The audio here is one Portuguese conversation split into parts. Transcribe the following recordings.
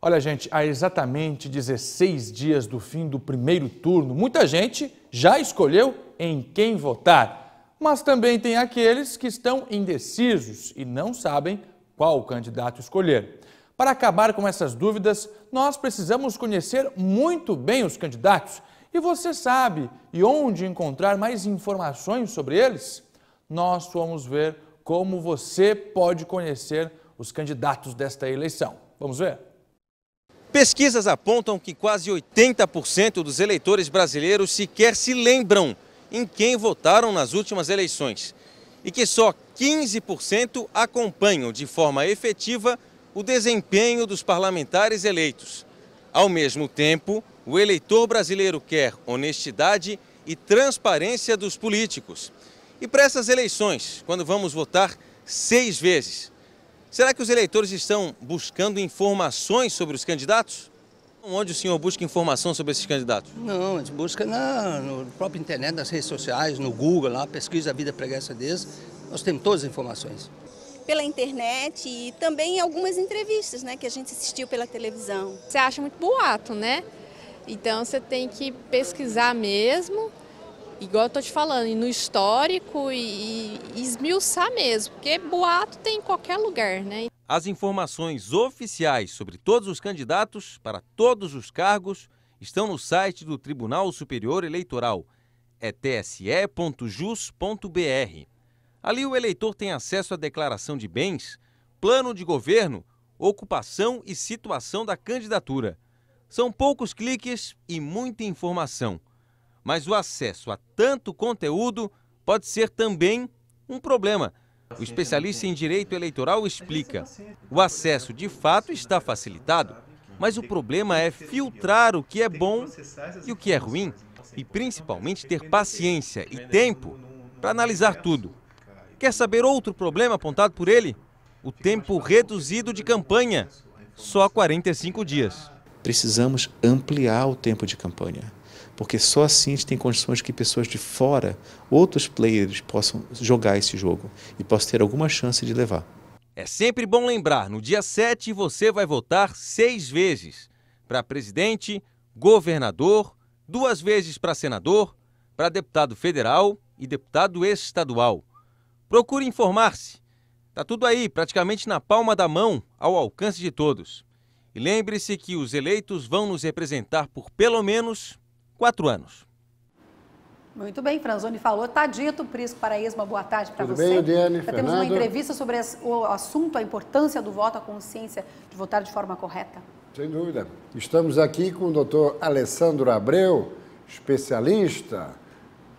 Olha, gente, há exatamente 16 dias do fim do primeiro turno, muita gente já escolheu em quem votar. Mas também tem aqueles que estão indecisos e não sabem qual candidato escolher. Para acabar com essas dúvidas, nós precisamos conhecer muito bem os candidatos. E você sabe e onde encontrar mais informações sobre eles? Nós vamos ver como você pode conhecer os candidatos desta eleição. Vamos ver? Pesquisas apontam que quase 80% dos eleitores brasileiros sequer se lembram em quem votaram nas últimas eleições e que só 15% acompanham de forma efetiva o desempenho dos parlamentares eleitos. Ao mesmo tempo, o eleitor brasileiro quer honestidade e transparência dos políticos. E para essas eleições, quando vamos votar 6 vezes, será que os eleitores estão buscando informações sobre os candidatos? Onde o senhor busca informação sobre esses candidatos? Não, a gente busca no próprio internet, nas redes sociais, no Google, lá, pesquisa a vida pregressa deles. Nós temos todas as informações. Pela internet e também algumas entrevistas, né, que a gente assistiu pela televisão. Você acha muito boato, né? Então você tem que pesquisar mesmo, igual eu tô te falando, ir no histórico e esmiuçar mesmo, porque boato tem em qualquer lugar, né? As informações oficiais sobre todos os candidatos para todos os cargos estão no site do Tribunal Superior Eleitoral, é tse.jus.br. Ali o eleitor tem acesso à declaração de bens, plano de governo, ocupação e situação da candidatura. São poucos cliques e muita informação, mas o acesso a tanto conteúdo pode ser também um problema. O especialista em direito eleitoral explica: o acesso de fato está facilitado, mas o problema é filtrar o que é bom e o que é ruim, e principalmente ter paciência e tempo para analisar tudo. Quer saber outro problema apontado por ele? O tempo reduzido de campanha, só 45 dias. Precisamos ampliar o tempo de campanha, porque só assim a gente tem condições que pessoas de fora, outros players, possam jogar esse jogo e possam ter alguma chance de levar. É sempre bom lembrar, no dia 7 você vai votar 6 vezes para presidente, governador, 2 vezes para senador, para deputado federal e deputado estadual. Procure informar-se. Está tudo aí, praticamente na palma da mão, ao alcance de todos. E lembre-se que os eleitos vão nos representar por pelo menos 4 anos. Muito bem, Franzoni falou, está dito. Prisco Paraíso, uma boa tarde para você. Tudo bem, Ediane, Já temos uma entrevista sobre o assunto, a importância do voto, a consciência de votar de forma correta. Sem dúvida. Estamos aqui com o doutor Alessandro Abreu, especialista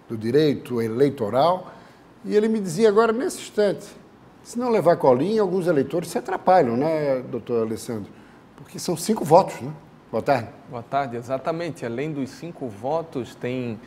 do direito eleitoral, e ele me dizia agora, nesse instante, se não levar colinha, alguns eleitores se atrapalham, né, doutor Alessandro? Porque são 5 votos, né? Boa tarde. Boa tarde, exatamente. Além dos 5 votos, tem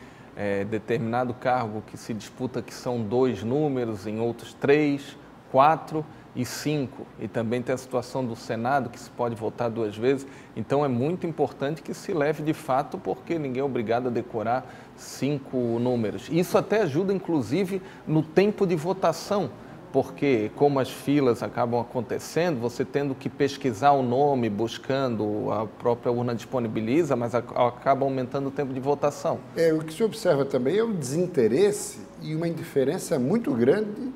determinado cargo que se disputa que são 2 números, em outros 3, 4 e 5. E também tem a situação do Senado, que se pode votar 2 vezes. Então é muito importante que se leve de fato, porque ninguém é obrigado a decorar 5 números. Isso até ajuda, inclusive, no tempo de votação, porque como as filas acabam acontecendo, você tendo que pesquisar o nome, buscando, a própria urna disponibiliza, mas acaba aumentando o tempo de votação. O que se observa também é o desinteresse e uma indiferença muito grande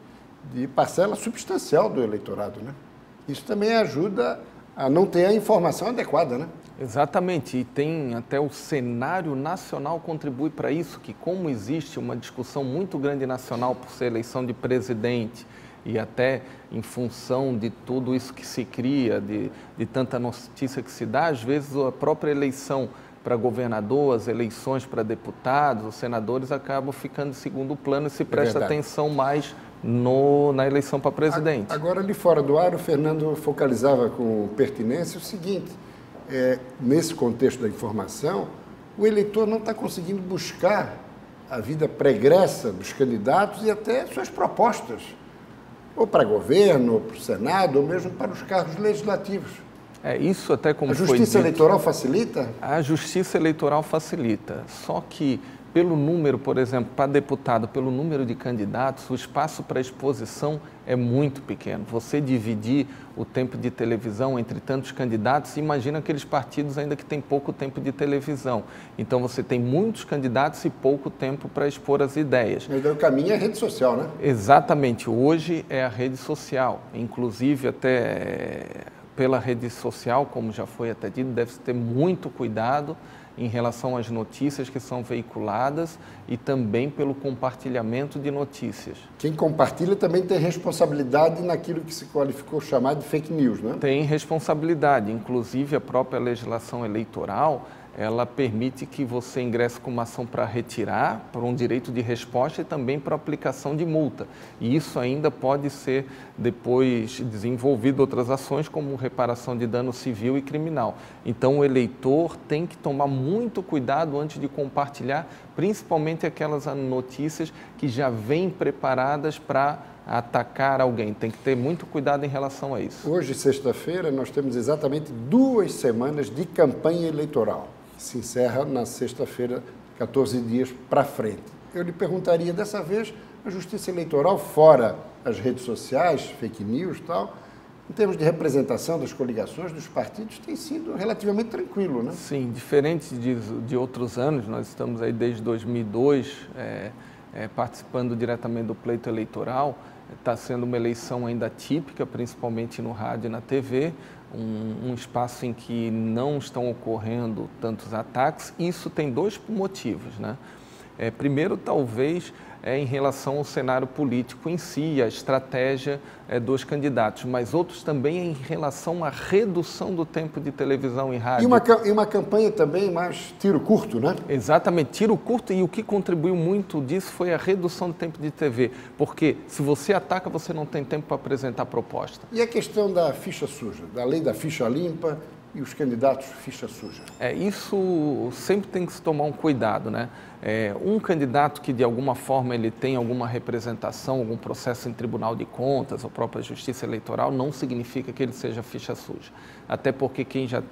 de parcela substancial do eleitorado, né? Isso também ajuda a não ter a informação adequada, né? Exatamente, e tem até o cenário nacional contribui para isso, que como existe uma discussão muito grande nacional por ser eleição de presidente e até em função de tudo isso que se cria, de tanta notícia que se dá, às vezes a própria eleição para governador, as eleições para deputados, os senadores acabam ficando em segundo plano e se presta atenção mais na eleição para presidente. Agora, ali fora do ar, o Fernando focalizava com pertinência o seguinte: nesse contexto da informação, o eleitor não está conseguindo buscar a vida pregressa dos candidatos e até suas propostas, ou para governo, ou para o Senado, ou mesmo para os cargos legislativos. Isso até como a justiça eleitoral facilita? A justiça eleitoral facilita, só que pelo número, por exemplo, para deputado, pelo número de candidatos, o espaço para exposição é muito pequeno. Você dividir o tempo de televisão entre tantos candidatos, imagina aqueles partidos ainda que têm pouco tempo de televisão. Então você tem muitos candidatos e pouco tempo para expor as ideias. Mas o caminho é a rede social, né? Exatamente. Hoje é a rede social. Inclusive até pela rede social, como já foi até dito, deve-se ter muito cuidado em relação às notícias que são veiculadas e também pelo compartilhamento de notícias. Quem compartilha também tem responsabilidade naquilo que se qualificou chamar de fake news, né? Tem responsabilidade, inclusive a própria legislação eleitoral, ela permite que você ingresse com uma ação para retirar, por um direito de resposta e também para aplicação de multa. E isso ainda pode ser depois desenvolvido outras ações como reparação de dano civil e criminal. Então o eleitor tem que tomar muito cuidado antes de compartilhar, principalmente aquelas notícias que já vêm preparadas para atacar alguém. Tem que ter muito cuidado em relação a isso. Hoje, sexta-feira, nós temos exatamente 2 semanas de campanha eleitoral. Se encerra na sexta-feira, 14 dias para frente. Eu lhe perguntaria, dessa vez, a Justiça Eleitoral, fora as redes sociais, fake news e tal, em termos de representação das coligações, dos partidos, tem sido relativamente tranquilo, né? Sim, diferente de outros anos, nós estamos aí desde 2002 participando diretamente do pleito eleitoral. Está sendo uma eleição ainda típica, principalmente no rádio e na TV, um espaço em que não estão ocorrendo tantos ataques. Isso tem 2 motivos, né? Primeiro, talvez, em relação ao cenário político em si, a estratégia dos candidatos, mas outros também em relação à redução do tempo de televisão e rádio. E uma campanha também mais tiro curto, né? Exatamente, tiro curto, e o que contribuiu muito disso foi a redução do tempo de TV, porque se você ataca, você não tem tempo para apresentar proposta. E a questão da ficha suja, da lei da ficha limpa e os candidatos ficha suja? Isso sempre tem que se tomar um cuidado, né? Um candidato que de alguma forma ele tem alguma representação, algum processo em Tribunal de Contas ou própria Justiça Eleitoral, não significa que ele seja ficha suja. Até porque quem já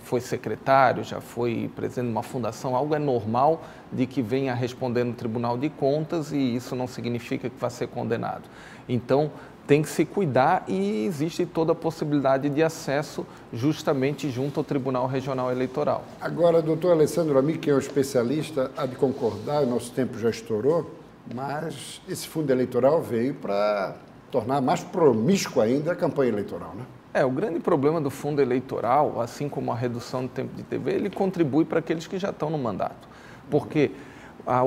foi secretário, já foi presidente de uma fundação, algo é normal de que venha responder no Tribunal de Contas e isso não significa que vai ser condenado. Então, tem que se cuidar e existe toda a possibilidade de acesso justamente junto ao Tribunal Regional Eleitoral. Agora, doutor Alessandro Amico, que é um especialista, há de concordar, o nosso tempo já estourou, mas esse fundo eleitoral veio para tornar mais promíscua ainda a campanha eleitoral, né? O grande problema do fundo eleitoral, assim como a redução do tempo de TV, ele contribui para aqueles que já estão no mandato. Porque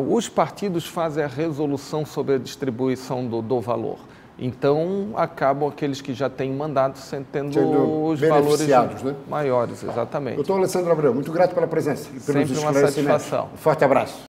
os partidos fazem a resolução sobre a distribuição do valor. Então, acabam aqueles que já têm mandato tendo os valores maiores, exatamente. Doutor Alessandro Abreu, muito grato pela presença e pelos esclarecimentos. Sempre uma satisfação. Forte abraço.